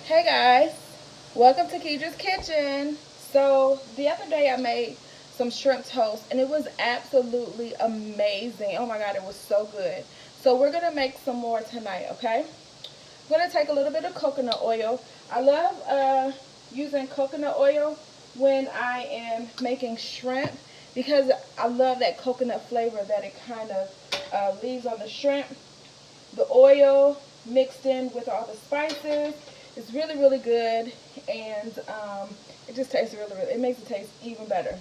Hey guys, welcome to Kedra's Kitchen. So the other day I made some shrimp toast and it was absolutely amazing. Oh my god, it was so good. So we're gonna make some more tonight, okay? I'm gonna take a little bit of coconut oil. I love using coconut oil when I am making shrimp because I love that coconut flavor that it kind of leaves on the shrimp. The oil mixed in with all the spices is really, really good, and it just tastes really, really, it makes it taste even better.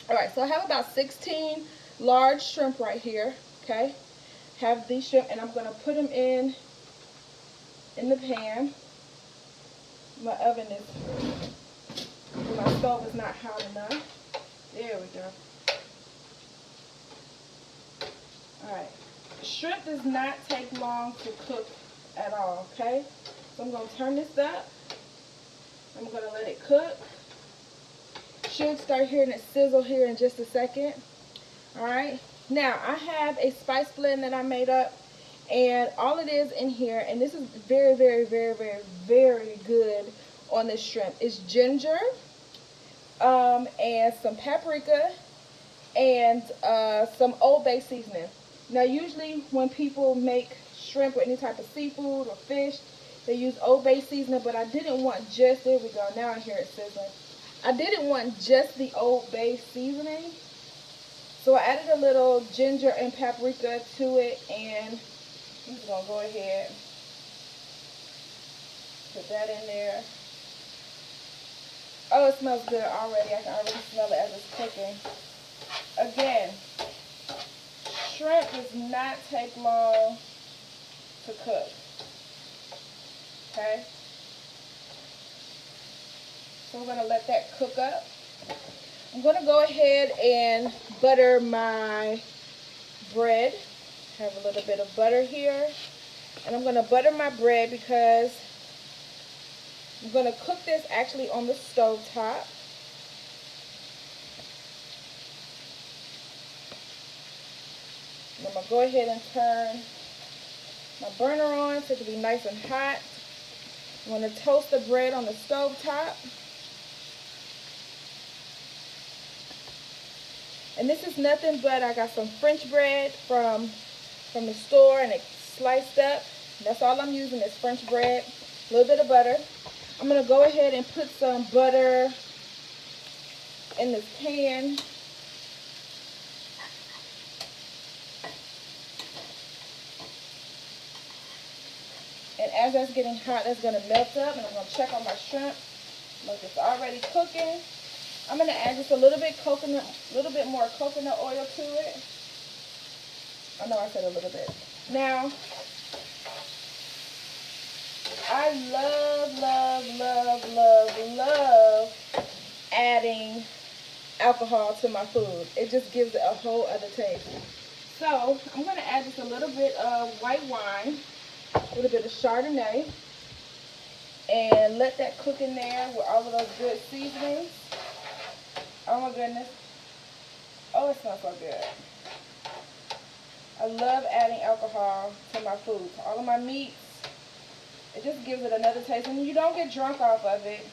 All right, so I have about 16 large shrimp right here, okay? Have these shrimp, and I'm gonna put them in the pan. My oven is, my stove is not hot enough. There we go. All right, shrimp does not take long to cook at all, okay? So I'm gonna turn this up. I'm gonna let it cook. Should start hearing it sizzle here in just a second. All right. Now I have a spice blend that I made up, and all it is in here, and this is very, very, very, very, very good on this shrimp, is ginger, and some paprika, and some Old Bay seasoning. Now, usually when people make shrimp or any type of seafood or fish, they use Old Bay seasoning, but I didn't want just, there we go, now I hear it sizzling. I didn't want just the Old Bay seasoning, so I added a little ginger and paprika to it, and I'm just going to go ahead, put that in there. Oh, it smells good already. I can already smell it as it's cooking. Again, shrimp does not take long to cook. Okay? So we're going to let that cook up. I'm going to go ahead and butter my bread. Have a little bit of butter here. And I'm going to butter my bread because I'm going to cook this actually on the stove top. And I'm going to go ahead and turn my burner on so it can be nice and hot. I'm going to toast the bread on the stove top. And this is nothing but I got some French bread from the store, and it's sliced up. That's all I'm using is French bread, a little bit of butter. I'm going to go ahead and put some butter in this pan. And as that's getting hot, that's going to melt up, and I'm going to check on my shrimp. Look, it's already cooking. I'm going to add just a little bit more coconut oil to it. I know I said a little bit. Now, I love adding alcohol to my food. It just gives it a whole other taste. So, I'm going to add just a little bit of white wine, a little bit of Chardonnay, and let that cook in there with all of those good seasonings. Oh my goodness. Oh, it smells so good. I love adding alcohol to my food, to all of my meats. It just gives it another taste, and you don't get drunk off of it.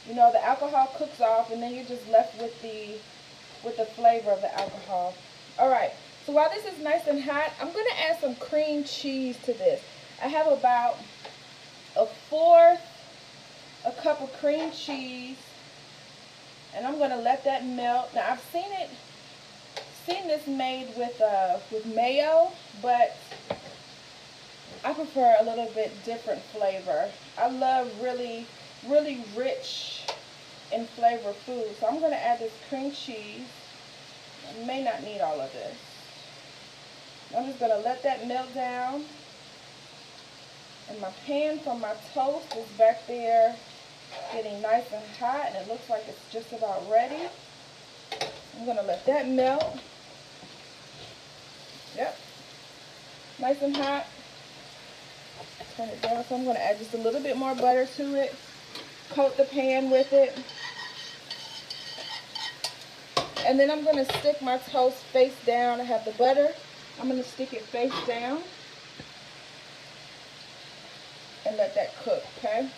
You know, the alcohol cooks off, and then you're just left with the flavor of the alcohol. All right. So while this is nice and hot, I'm going to add some cream cheese to this. I have about a cup of cream cheese, and I'm going to let that melt. Now I've seen this made with mayo, but I prefer a little bit different flavor. I love really, really rich in flavor food. So I'm going to add this cream cheese. I may not need all of this. I'm just going to let that melt down. And my pan from my toast is back there getting nice and hot, and it looks like it's just about ready. I'm going to let that melt. Yep. Nice and hot. Turn it down. So I'm going to add just a little bit more butter to it. Coat the pan with it. And then I'm going to stick my toast face down. I have the butter. I'm going to stick it face down and let that cook, okay?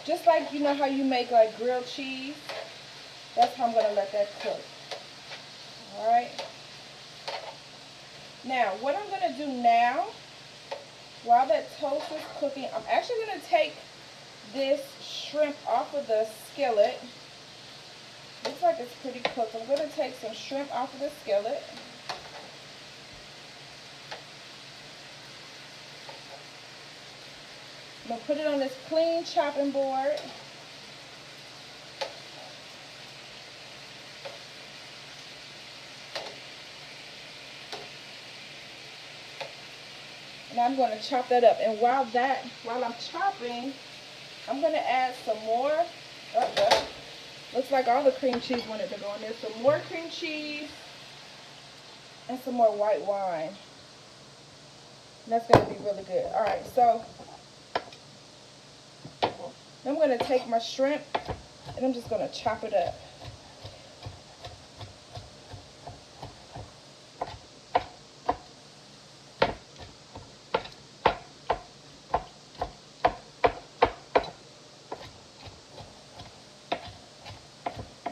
Just like, you know how you make like grilled cheese? That's how I'm going to let that cook. Alright. Now, what I'm going to do now, while that toast is cooking, I'm actually going to take this shrimp off of the skillet. Looks like it's pretty cooked. I'm going to take some shrimp off of the skillet. I'm going to put it on this clean chopping board. And I'm going to chop that up. And while I'm chopping, I'm going to add some more. Looks like all the cream cheese wanted to go in there. Some more cream cheese and some more white wine. And that's going to be really good. All right, so I'm going to take my shrimp and I'm just going to chop it up.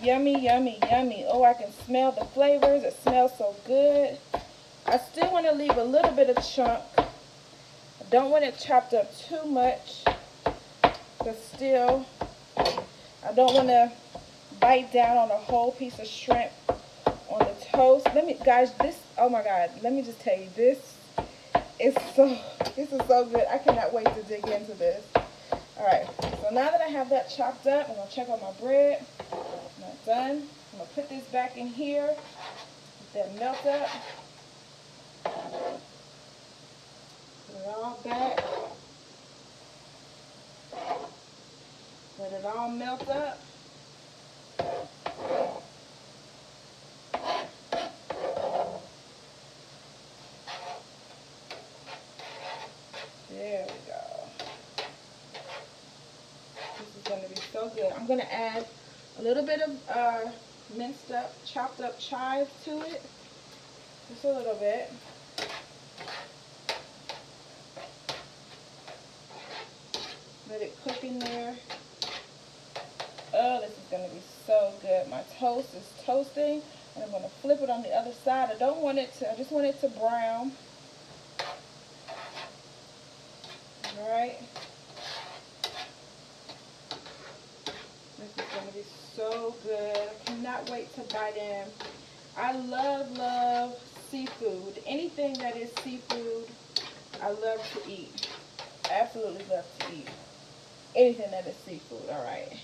Yummy, yummy, yummy. Oh, I can smell the flavors. It smells so good. I still want to leave a little bit of chunk. I don't want it chopped up too much. But still, I don't want to bite down on a whole piece of shrimp on the toast. Guys, oh my God, let me just tell you, this is so good. I cannot wait to dig into this. All right, so now that I have that chopped up, I'm going to check on my bread. Not done. I'm going to put this back in here. Let that melt up. Put it all back. Let it all melt up. There we go. This is going to be so good. I'm going to add a little bit of minced up, chopped up chives to it. Just a little bit. Let it cook in there. Oh, this is going to be so good. My toast is toasting, and I'm going to flip it on the other side. I just want it to brown. All right. This is going to be so good. I cannot wait to bite in. I love seafood. Anything that is seafood, I love to eat. Absolutely love to eat. Anything that is seafood. All right.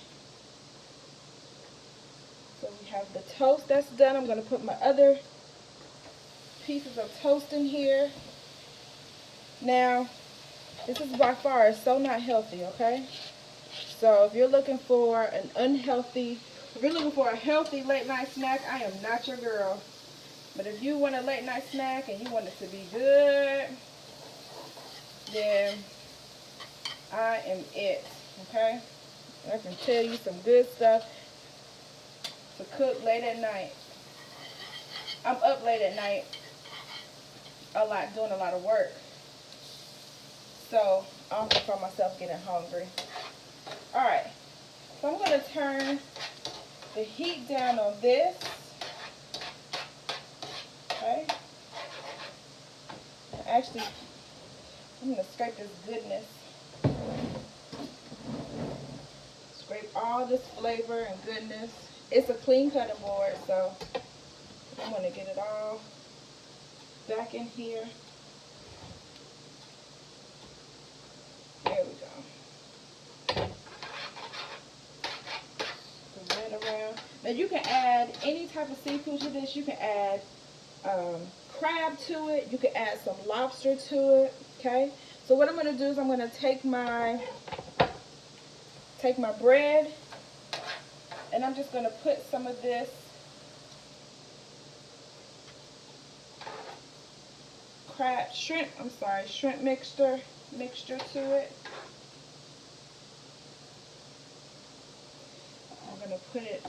So we have the toast that's done. I'm going to put my other pieces of toast in here. Now, this is by far so not healthy, okay? So if you're looking for a healthy late night snack, I am not your girl. But if you want a late night snack and you want it to be good, then I am it, okay? I can tell you some good stuff to cook late at night. I'm up late at night a lot, doing a lot of work. So I often find myself getting hungry. Alright, so I'm going to turn the heat down on this. Okay. Actually, I'm going to scrape this goodness. Scrape all this flavor and goodness. It's a clean cutting board, so I'm going to get it all back in here. There we go. Spread around. Now you can add any type of seafood to this. You can add crab to it. You can add some lobster to it. Okay. So what I'm going to do is I'm going to take my bread, and I'm just going to put some of this shrimp mixture to it. I'm going to put it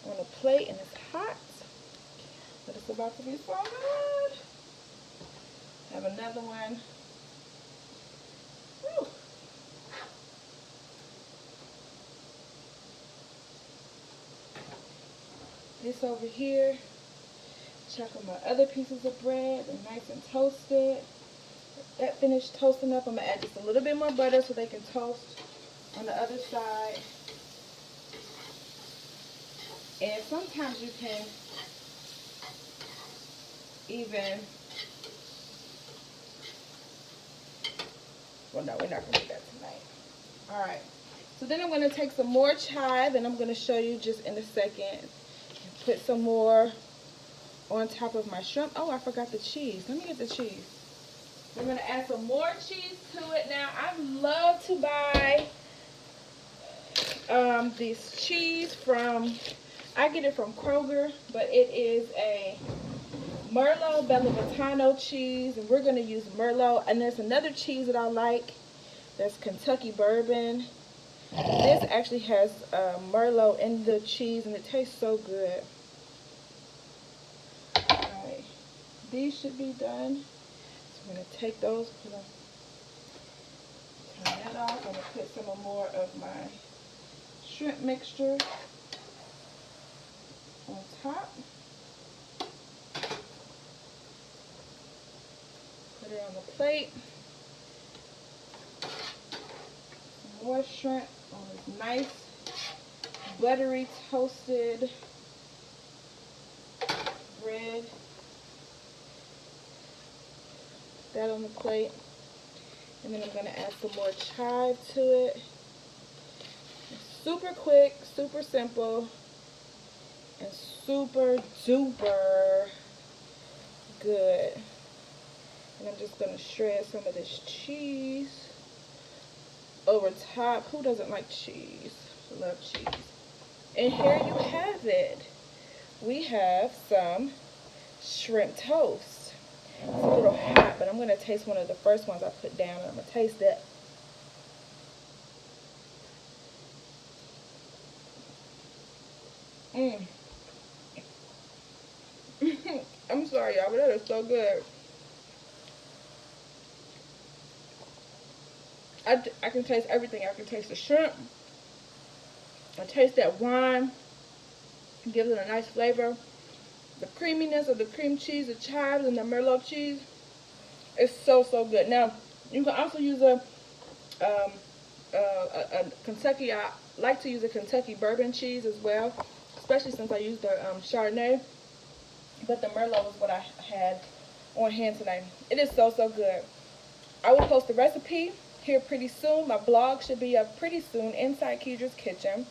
on a plate, and it's hot, but it's about to be so good. Have another one. Whew. this over here. Check on my other pieces of bread. They're nice and toasted. That finished toasting up. I'm going to add just a little bit more butter so they can toast on the other side. And sometimes you can even, well, no, we're not going to do that tonight. All right. So then I'm going to take some more chive, and I'm going to show you just in a second. Put some more on top of my shrimp. Oh, I forgot the cheese. Let me get the cheese. I'm going to add some more cheese to it. Now, I love to buy this cheese from, I get it from Kroger, but it is a Merlot Bellavitano cheese, and we're going to use Merlot. And there's another cheese that I like. That's Kentucky Bourbon. This actually has Merlot in the cheese, and it tastes so good. Alright, these should be done. So I'm going to take those, turn that off. I'm going to put some more of my shrimp mixture on top. Put it on the plate. Some more shrimp on this nice buttery toasted bread. That on the plate. And then I'm going to add some more chive to it. Super quick, super simple, and super duper good. And I'm just going to shred some of this cheese over top. Who doesn't like cheese? I love cheese. And here you have it. We have some shrimp toast. It's a little hot, but I'm going to taste one of the first ones I put down, and I'm going to taste it. I'm sorry, y'all, but that is so good. I can taste everything. I can taste the shrimp. I taste that wine. It gives it a nice flavor. The creaminess of the cream cheese, the chives, and the Merlot cheese. It's so, so good. Now, you can also use a Kentucky, I like to use a Kentucky bourbon cheese as well, especially since I used the Chardonnay, but the Merlot was what I had on hand today. It is so, so good. I will post the recipe here pretty soon. My blog should be up pretty soon, Inside Kedra's Kitchen,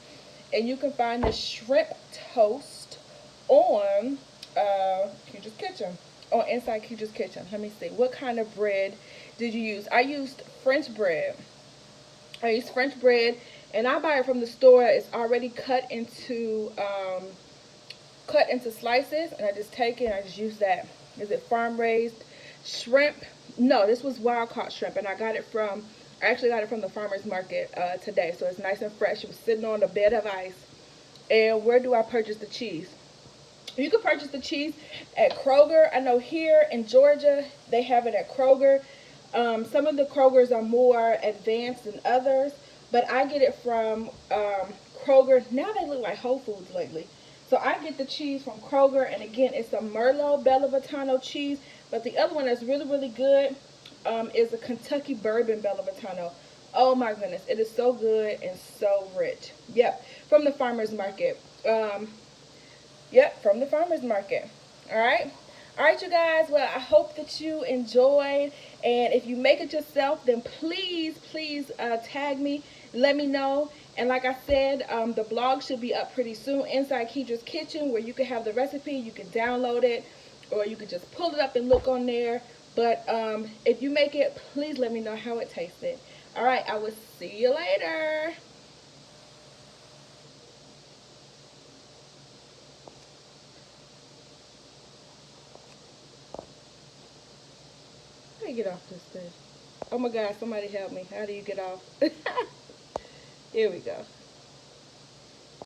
and you can find the shrimp toast on Kedra's Kitchen, on Inside Kedra's Kitchen. Let me see, what kind of bread did you use? I used French bread. I use French bread, and I buy it from the store. It's already cut into slices, and I just take it and I just use that. Is it farm raised shrimp? No, this was wild caught shrimp, and I actually got it from the farmer's market today, so it's nice and fresh. It was sitting on a bed of ice. And where do I purchase the cheese? You can purchase the cheese at Kroger. I know here in Georgia they have it at Kroger. Some of the Krogers are more advanced than others, but I get it from Kroger. Now they look like Whole Foods lately. So I get the cheese from Kroger, and again, it's a Merlot Bellavitano cheese, but the other one that's really, really good is a Kentucky Bourbon Bellavitano. Oh my goodness, it is so good and so rich. Yep, from the farmer's market. Yep, from the farmer's market. All right, you guys. Well, I hope that you enjoyed, and if you make it yourself, then please tag me, let me know. And like I said, the blog should be up pretty soon, Inside Kedra's Kitchen, where you can have the recipe. You can download it, or you can just pull it up and look on there. But if you make it, please let me know how it tasted. All right, I will see you later. How do you get off this thing? Oh my God, somebody help me. How do you get off? Here we go.